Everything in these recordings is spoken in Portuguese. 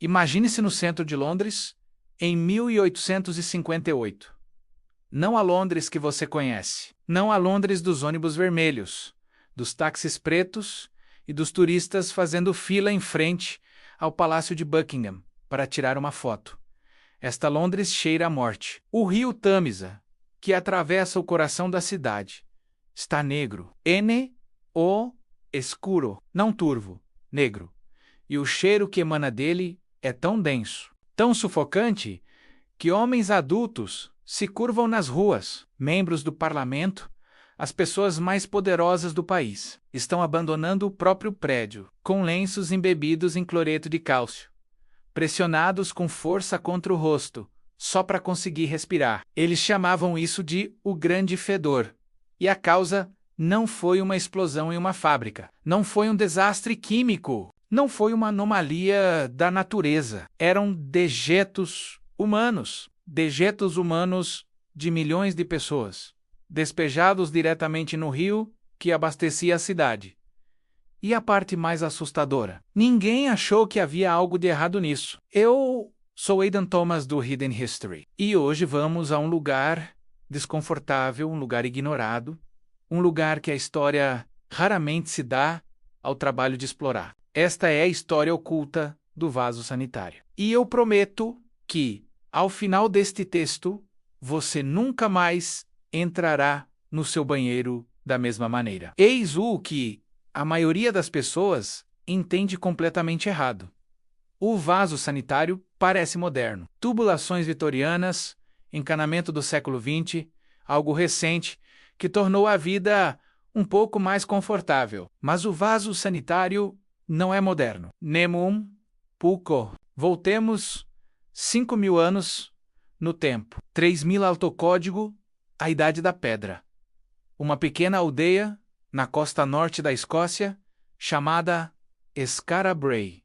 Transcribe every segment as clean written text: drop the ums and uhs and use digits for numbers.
Imagine-se no centro de Londres, em 1858. Não a Londres que você conhece. Não a Londres dos ônibus vermelhos, dos táxis pretos e dos turistas fazendo fila em frente ao Palácio de Buckingham para tirar uma foto. Esta Londres cheira a morte. O rio Tâmisa, que atravessa o coração da cidade, está negro. N-O escuro, não turvo, negro. E o cheiro que emana dele é tão denso, tão sufocante, que homens adultos se curvam nas ruas. Membros do parlamento, as pessoas mais poderosas do país, estão abandonando o próprio prédio, com lenços embebidos em cloreto de cálcio, pressionados com força contra o rosto, só para conseguir respirar. Eles chamavam isso de o grande fedor. E a causa não foi uma explosão em uma fábrica, não foi um desastre químico, não foi uma anomalia da natureza. Eram dejetos humanos de milhões de pessoas, despejados diretamente no rio que abastecia a cidade. E a parte mais assustadora: ninguém achou que havia algo de errado nisso. Eu sou Aidan Thomas do Hidden History, e hoje vamos a um lugar desconfortável, um lugar ignorado, um lugar que a história raramente se dá ao trabalho de explorar. Esta é a história oculta do vaso sanitário. E eu prometo que, ao final deste texto, você nunca mais entrará no seu banheiro da mesma maneira. Eis o que a maioria das pessoas entende completamente errado. O vaso sanitário parece moderno. Tubulações vitorianas, encanamento do século XX, algo recente que tornou a vida um pouco mais confortável. Mas o vaso sanitário não é moderno. Nemum pouco. Voltemos 5.000 anos no tempo. 3.000 altocódigo, a Idade da Pedra. Uma pequena aldeia na costa norte da Escócia, chamada Skara Brae.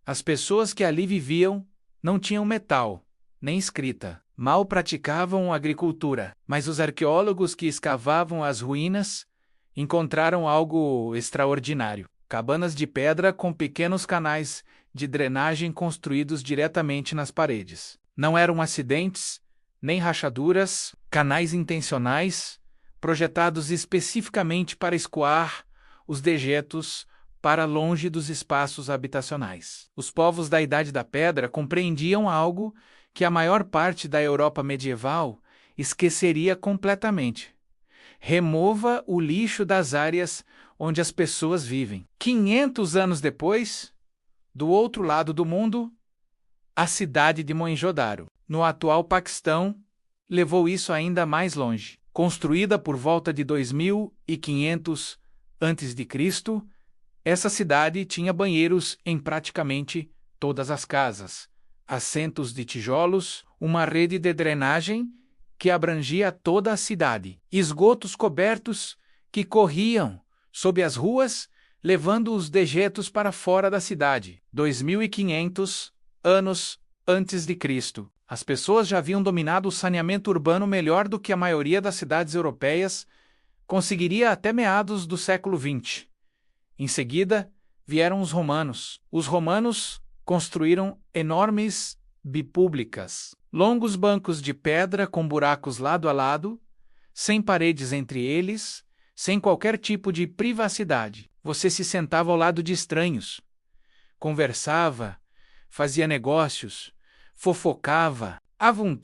As pessoas que ali viviam não tinham metal, nem escrita. Mal praticavam agricultura, mas os arqueólogos que escavavam as ruínas encontraram algo extraordinário. Cabanas de pedra com pequenos canais de drenagem construídos diretamente nas paredes. Não eram acidentes, nem rachaduras, canais intencionais, projetados especificamente para escoar os dejetos para longe dos espaços habitacionais. Os povos da Idade da Pedra compreendiam algo que a maior parte da Europa medieval esqueceria completamente. Remova o lixo das áreas onde as pessoas vivem. 500 anos depois, do outro lado do mundo, a cidade de Mohenjo-Daro, no atual Paquistão, levou isso ainda mais longe. Construída por volta de 2500 a.C., essa cidade tinha banheiros em praticamente todas as casas, assentos de tijolos, uma rede de drenagem que abrangia toda a cidade, esgotos cobertos que corriam sob as ruas, levando os dejetos para fora da cidade. 2500 anos antes de Cristo. As pessoas já haviam dominado o saneamento urbano melhor do que a maioria das cidades europeias conseguiria até meados do século XX. Em seguida, vieram os romanos. Os romanos construíram enormes bipúblicas, longos bancos de pedra com buracos lado a lado, sem paredes entre eles, sem qualquer tipo de privacidade. Você se sentava ao lado de estranhos, conversava, fazia negócios, fofocava. Haviam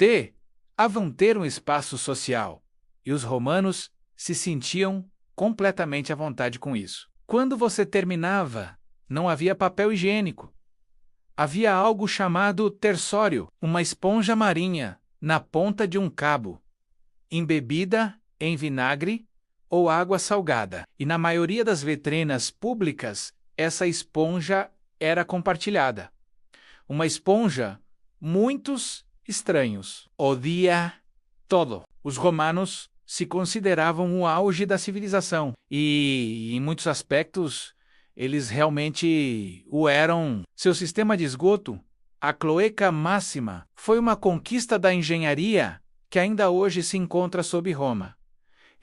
ter um espaço social, e os romanos se sentiam completamente à vontade com isso. Quando você terminava, não havia papel higiênico. Havia algo chamado tersório, uma esponja marinha, na ponta de um cabo, embebida em vinagre ou água salgada. E na maioria das vitrinas públicas, essa esponja era compartilhada. Uma esponja, muitos estranhos, o dia todo. Os romanos se consideravam o auge da civilização e, em muitos aspectos, eles realmente o eram. Seu sistema de esgoto, a cloaca máxima, foi uma conquista da engenharia que ainda hoje se encontra sob Roma.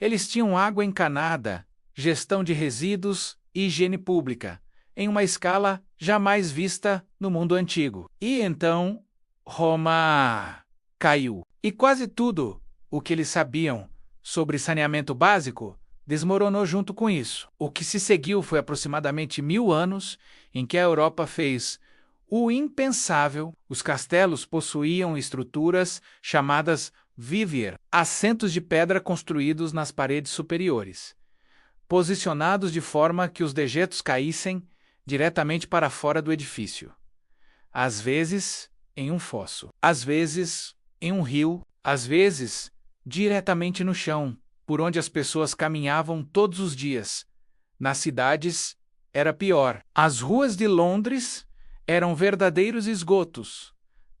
Eles tinham água encanada, gestão de resíduos e higiene pública. em uma escala jamais vista no mundo antigo. E então, Roma caiu. E quase tudo o que eles sabiam sobre saneamento básico desmoronou junto com isso. O que se seguiu foi aproximadamente 1000 anos em que a Europa fez o impensável. Os castelos possuíam estruturas chamadas vivier, assentos de pedra construídos nas paredes superiores, posicionados de forma que os dejetos caíssem diretamente para fora do edifício. Às vezes, em um fosso, às vezes, em um rio, às vezes, diretamente no chão, por onde as pessoas caminhavam todos os dias. Nas cidades, era pior. As ruas de Londres eram verdadeiros esgotos.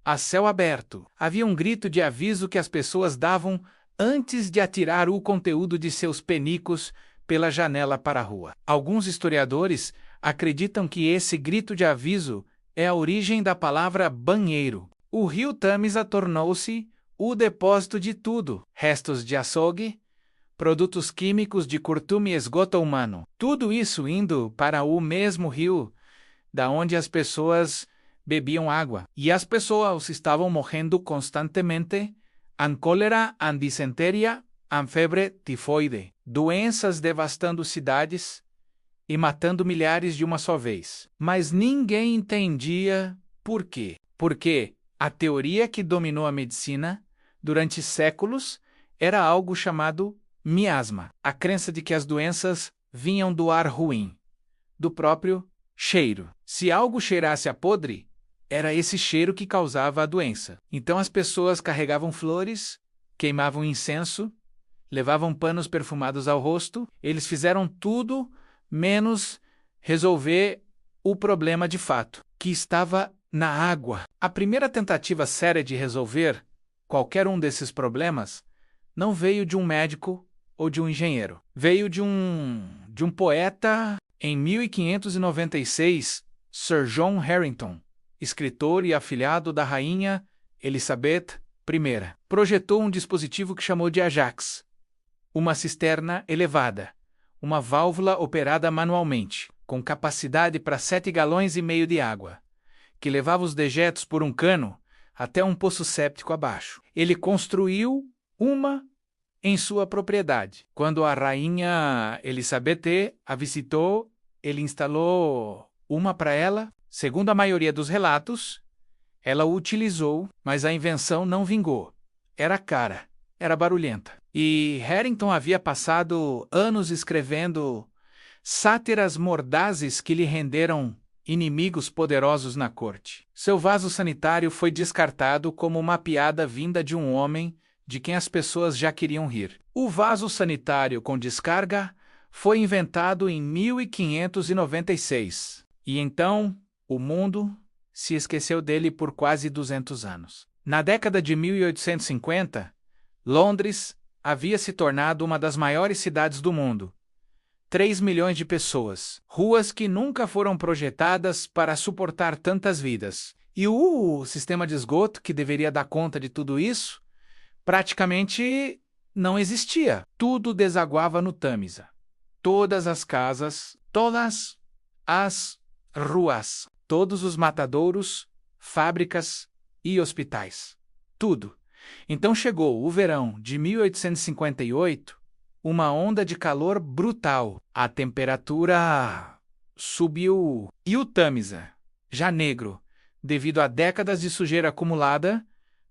A céu aberto, havia um grito de aviso que as pessoas davam antes de atirar o conteúdo de seus penicos pela janela para a rua. Alguns historiadores acreditam que esse grito de aviso é a origem da palavra banheiro. O rio Tâmisa tornou-se o depósito de tudo: restos de açougue, produtos químicos de curtume e esgoto humano. Tudo isso indo para o mesmo rio da onde as pessoas bebiam água. E as pessoas estavam morrendo constantemente em cólera, em disenteria, em febre tifoide. Doenças devastando cidades e matando milhares de uma só vez. Mas ninguém entendia por quê. Porque a teoria que dominou a medicina durante séculos era algo chamado miasma, a crença de que as doenças vinham do ar ruim, do próprio cheiro. Se algo cheirasse a podre, era esse cheiro que causava a doença. Então as pessoas carregavam flores, queimavam incenso, levavam panos perfumados ao rosto. Eles fizeram tudo menos resolver o problema de fato, que estava na água. A primeira tentativa séria de resolver qualquer um desses problemas não veio de um médico ou de um engenheiro. Veio de um poeta. Em 1596, Sir John Harington, escritor e afilhado da rainha Elizabeth I, projetou um dispositivo que chamou de Ajax, uma cisterna elevada, uma válvula operada manualmente, com capacidade para 7,5 galões de água, que levava os dejetos por um cano até um poço séptico abaixo. Ele construiu uma em sua propriedade. Quando a rainha Elizabeth a visitou, ele instalou uma para ela. Segundo a maioria dos relatos, ela o utilizou, mas a invenção não vingou. Era cara, era barulhenta. E Harington havia passado anos escrevendo sátiras mordazes que lhe renderam inimigos poderosos na corte. Seu vaso sanitário foi descartado como uma piada vinda de um homem de quem as pessoas já queriam rir. O vaso sanitário com descarga foi inventado em 1596. E então, o mundo se esqueceu dele por quase 200 anos. Na década de 1850, Londres havia se tornado uma das maiores cidades do mundo. 3 milhões de pessoas, ruas que nunca foram projetadas para suportar tantas vidas. E o sistema de esgoto que deveria dar conta de tudo isso praticamente não existia. Tudo desaguava no Tâmisa. Todas as casas, todas as ruas, todos os matadouros, fábricas e hospitais. Tudo. Então chegou o verão de 1858, uma onda de calor brutal. A temperatura subiu e o Tâmisa, já negro, devido a décadas de sujeira acumulada,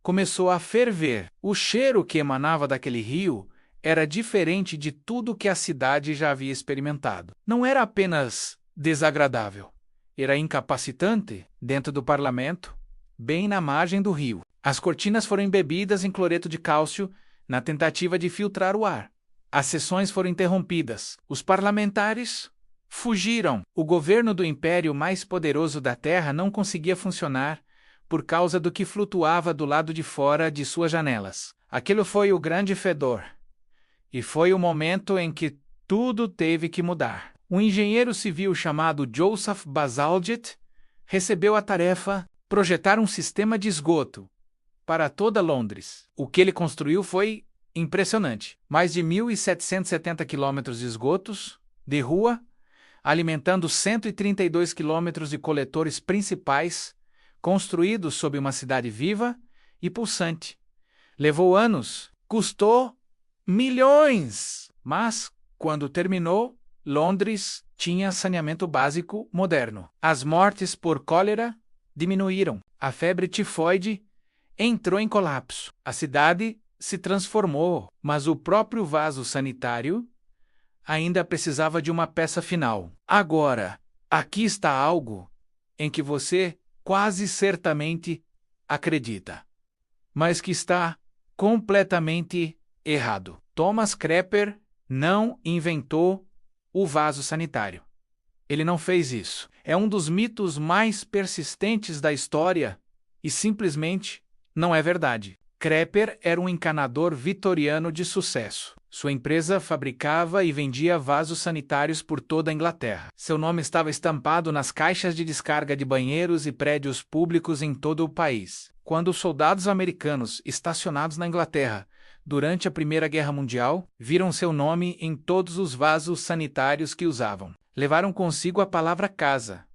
começou a ferver. O cheiro que emanava daquele rio era diferente de tudo que a cidade já havia experimentado. Não era apenas desagradável, era incapacitante. Dentro do parlamento, bem na margem do rio, as cortinas foram embebidas em cloreto de cálcio na tentativa de filtrar o ar. As sessões foram interrompidas. Os parlamentares fugiram. O governo do império mais poderoso da Terra não conseguia funcionar por causa do que flutuava do lado de fora de suas janelas. Aquilo foi o grande fedor. E foi o momento em que tudo teve que mudar. Um engenheiro civil chamado Joseph Bazalgette recebeu a tarefa de projetar um sistema de esgoto para toda Londres. O que ele construiu foi impressionante. Mais de 1.770 quilômetros de esgotos, de rua alimentando 132 quilômetros de coletores principais, construídos sob uma cidade viva e pulsante. Levou anos, custou milhões, mas, quando terminou, Londres tinha saneamento básico moderno. As mortes por cólera diminuíram. A febre tifoide entrou em colapso. A cidade se transformou, mas o próprio vaso sanitário ainda precisava de uma peça final. Agora, aqui está algo em que você quase certamente acredita, mas que está completamente errado. Thomas Crepper não inventou o vaso sanitário. Ele não fez isso. É um dos mitos mais persistentes da história e simplesmente não é verdade. Crepper era um encanador vitoriano de sucesso. Sua empresa fabricava e vendia vasos sanitários por toda a Inglaterra. Seu nome estava estampado nas caixas de descarga de banheiros e prédios públicos em todo o país. Quando os soldados americanos estacionados na Inglaterra durante a Primeira Guerra Mundial viram seu nome em todos os vasos sanitários que usavam, levaram consigo a palavra casa.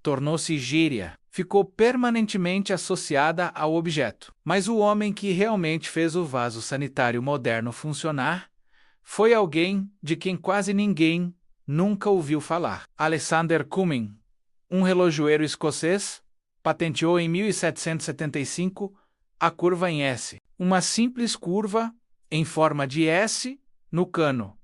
Tornou-se gíria. Ficou permanentemente associada ao objeto. Mas o homem que realmente fez o vaso sanitário moderno funcionar foi alguém de quem quase ninguém nunca ouviu falar. Alexander Cumming, um relojoeiro escocês, patenteou em 1775 a curva em S, uma simples curva em forma de S no cano,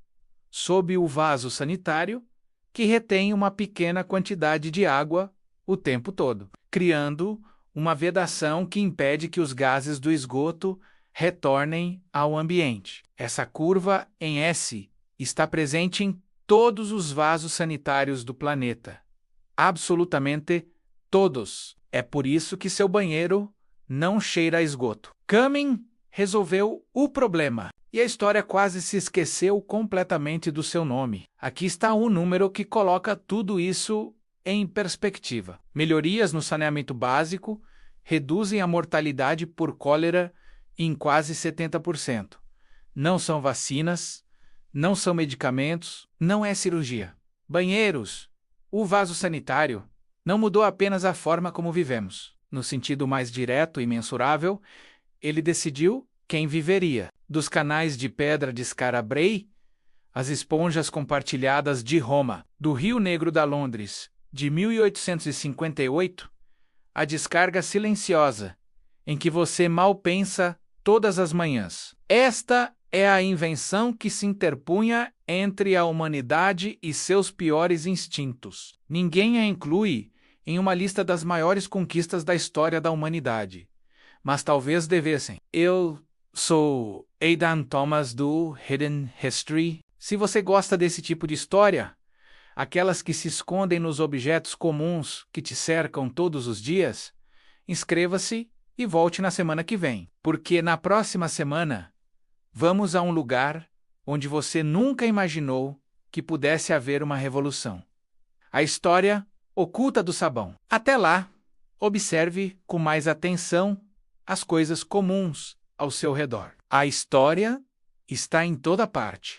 sob o vaso sanitário, que retém uma pequena quantidade de água o tempo todo, criando uma vedação que impede que os gases do esgoto retornem ao ambiente. Essa curva em S está presente em todos os vasos sanitários do planeta. Absolutamente todos. É por isso que seu banheiro não cheira a esgoto. Cumming resolveu o problema e a história quase se esqueceu completamente do seu nome. Aqui está um número que coloca tudo isso em perspectiva. Melhorias no saneamento básico reduzem a mortalidade por cólera em quase 70%. Não são vacinas, não são medicamentos, não é cirurgia. Banheiros, o vaso sanitário, não mudou apenas a forma como vivemos. No sentido mais direto e mensurável, ele decidiu quem viveria. Dos canais de pedra de Skara-Brae, as esponjas compartilhadas de Roma, do Rio Negro da Londres, de 1858, a descarga silenciosa, em que você mal pensa todas as manhãs. Esta é a invenção que se interpunha entre a humanidade e seus piores instintos. Ninguém a inclui em uma lista das maiores conquistas da história da humanidade, mas talvez devessem. Eu sou Aidan Thomas do Hidden History. Se você gosta desse tipo de história, aquelas que se escondem nos objetos comuns que te cercam todos os dias, inscreva-se e volte na semana que vem, porque na próxima semana vamos a um lugar onde você nunca imaginou que pudesse haver uma revolução. A história oculta do sabão. Até lá, observe com mais atenção as coisas comuns ao seu redor. A história está em toda parte.